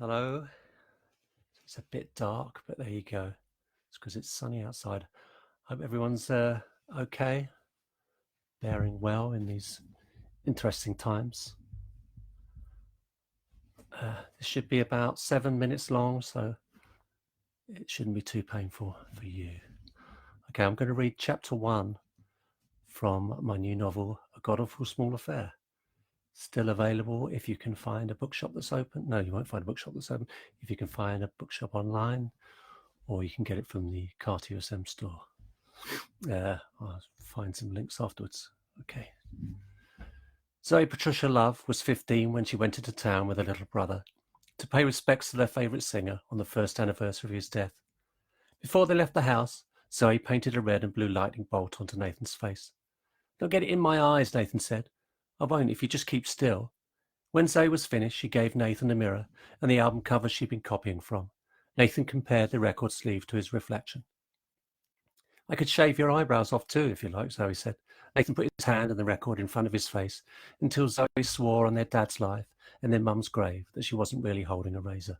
Hello. It's a bit dark, but there you go. It's because it's sunny outside. Hope everyone's okay, bearing well in these interesting times. This should be about 7 minutes long, so it shouldn't be too painful for you. Okay, I'm going to read chapter 1 from my new novel, A Godawful Small Affair. Still available if you can find a bookshop that's open. No, you won't find a bookshop that's open. If you can find a bookshop online, or you can get it from the Cartier-SM store. I'll find some links afterwards. Okay. Zoe Patricia Love was 15 when she went into town with her little brother to pay respects to their favourite singer on the first anniversary of his death. Before they left the house, Zoe painted a red and blue lightning bolt onto Nathan's face. "Don't get it in my eyes," Nathan said. "I won't if you just keep still." When Zoe was finished, she gave Nathan a mirror and the album cover she'd been copying from. Nathan compared the record sleeve to his reflection. "I could shave your eyebrows off too, if you like," Zoe said. Nathan put his hand on the record in front of his face until Zoe swore on their dad's life and their mum's grave that she wasn't really holding a razor.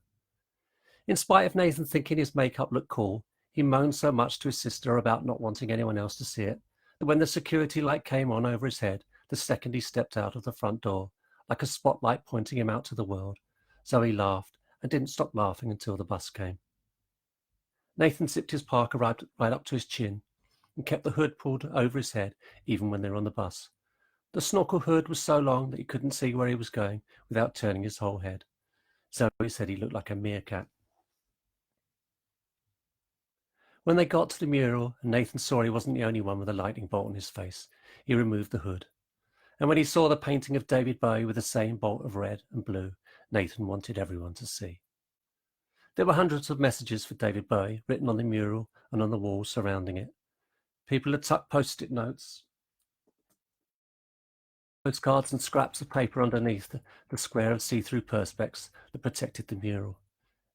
In spite of Nathan thinking his makeup looked cool, he moaned so much to his sister about not wanting anyone else to see it that when the security light came on over his head the second he stepped out of the front door, like a spotlight pointing him out to the world, Zoe laughed and didn't stop laughing until the bus came. Nathan zipped his parka right up to his chin and kept the hood pulled over his head even when they were on the bus. The snorkel hood was so long that he couldn't see where he was going without turning his whole head. Zoe said he looked like a meerkat. When they got to the mural and Nathan saw he wasn't the only one with a lightning bolt on his face, he removed the hood. And when he saw the painting of David Bowie with the same bolt of red and blue, Nathan wanted everyone to see. There were hundreds of messages for David Bowie written on the mural and on the walls surrounding it. People had tucked post-it notes, postcards and scraps of paper underneath the square of see-through perspex that protected the mural.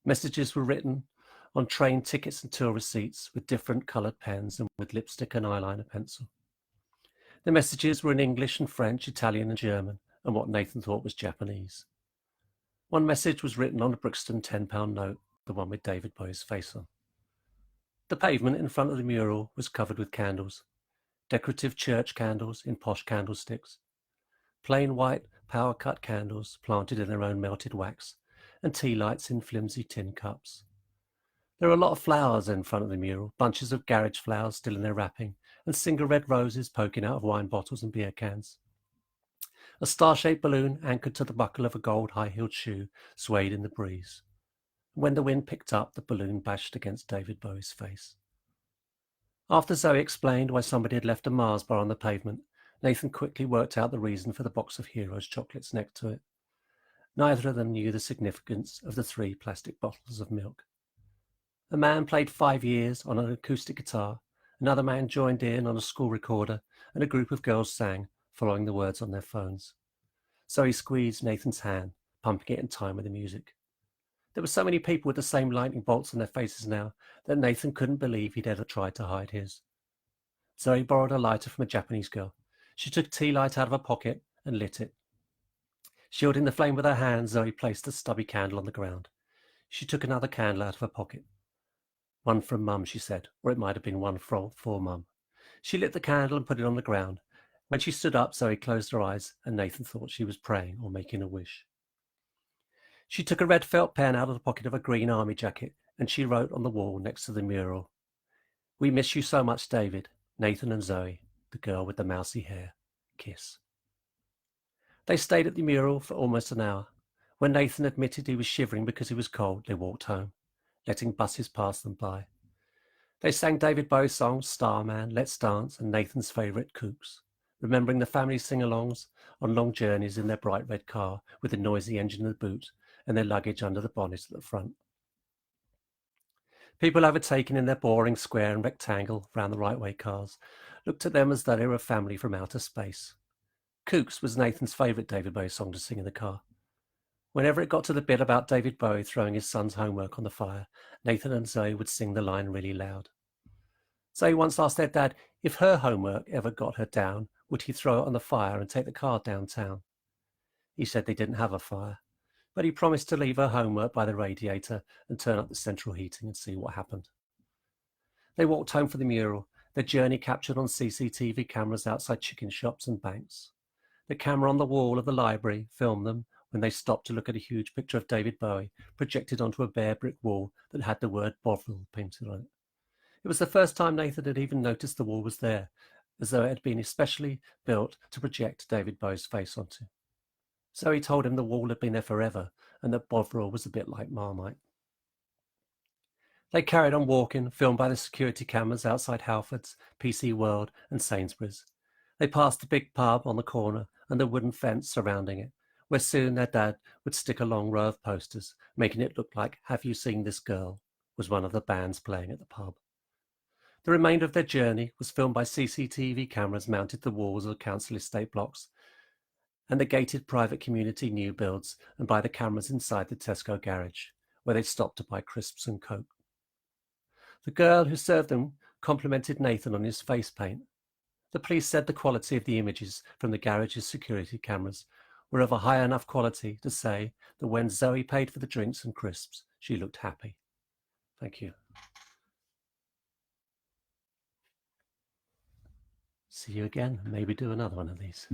Messages were written on train tickets and tour receipts with different coloured pens and with lipstick and eyeliner pencil. The messages were in English and French, Italian and German, and what Nathan thought was Japanese. One message was written on a Brixton £10 note, the one with David Bowie's face on. The pavement in front of the mural was covered with candles, decorative church candles in posh candlesticks, plain white power-cut candles planted in their own melted wax, and tea lights in flimsy tin cups. There were a lot of flowers in front of the mural, bunches of garage flowers still in their wrapping, and single red roses poking out of wine bottles and beer cans. A star-shaped balloon anchored to the buckle of a gold high-heeled shoe swayed in the breeze. When the wind picked up, the balloon bashed against David Bowie's face. After Zoe explained why somebody had left a Mars bar on the pavement, Nathan quickly worked out the reason for the box of Heroes chocolates next to it. Neither of them knew the significance of the 3 plastic bottles of milk. A man played 5 years on an acoustic guitar, another man joined in on a school recorder, and a group of girls sang, following the words on their phones. Zoe squeezed Nathan's hand, pumping it in time with the music. There were so many people with the same lightning bolts on their faces now that Nathan couldn't believe he'd ever tried to hide his. Zoe borrowed a lighter from a Japanese girl. She took a tea light out of her pocket and lit it. Shielding the flame with her hand, Zoe placed a stubby candle on the ground. She took another candle out of her pocket. "One from Mum," she said, or it might have been one for Mum. She lit the candle and put it on the ground. When she stood up, Zoe closed her eyes, and Nathan thought she was praying or making a wish. She took a red felt pen out of the pocket of a green army jacket, and she wrote on the wall next to the mural, "We miss you so much, David. Nathan and Zoe, the girl with the mousy hair. Kiss." They stayed at the mural for almost an hour. When Nathan admitted he was shivering because he was cold, they walked home, letting buses pass them by. They sang David Bowie's songs, Starman, Let's Dance, and Nathan's favourite, Kooks, remembering the family sing-alongs on long journeys in their bright red car with the noisy engine in the boot and their luggage under the bonnet at the front. People overtaken in their boring square and rectangle round the right-way cars looked at them as though they were a family from outer space. Kooks was Nathan's favourite David Bowie song to sing in the car. Whenever it got to the bit about David Bowie throwing his son's homework on the fire, Nathan and Zoe would sing the line really loud. Zoe once asked their dad if her homework ever got her down, would he throw it on the fire and take the car downtown? He said they didn't have a fire, but he promised to leave her homework by the radiator and turn up the central heating and see what happened. They walked home from the mural, their journey captured on CCTV cameras outside chicken shops and banks. The camera on the wall of the library filmed them when they stopped to look at a huge picture of David Bowie projected onto a bare brick wall that had the word Bovril painted on it. It was the first time Nathan had even noticed the wall was there, as though it had been especially built to project David Bowie's face onto. So he told him the wall had been there forever and that Bovril was a bit like Marmite. They carried on walking, filmed by the security cameras outside Halford's, PC World and Sainsbury's. They passed the big pub on the corner and the wooden fence surrounding it, where soon their dad would stick a long row of posters, making it look like Have You Seen This Girl was one of the bands playing at the pub. The remainder of their journey was filmed by CCTV cameras mounted to the walls of the council estate blocks and the gated private community new builds, and by the cameras inside the Tesco garage, where they stopped to buy crisps and Coke. The girl who served them complimented Nathan on his face paint. The police said the quality of the images from the garage's security cameras were of a high enough quality to say that when Zoe paid for the drinks and crisps, she looked happy. Thank you. See you again. Maybe do another one of these.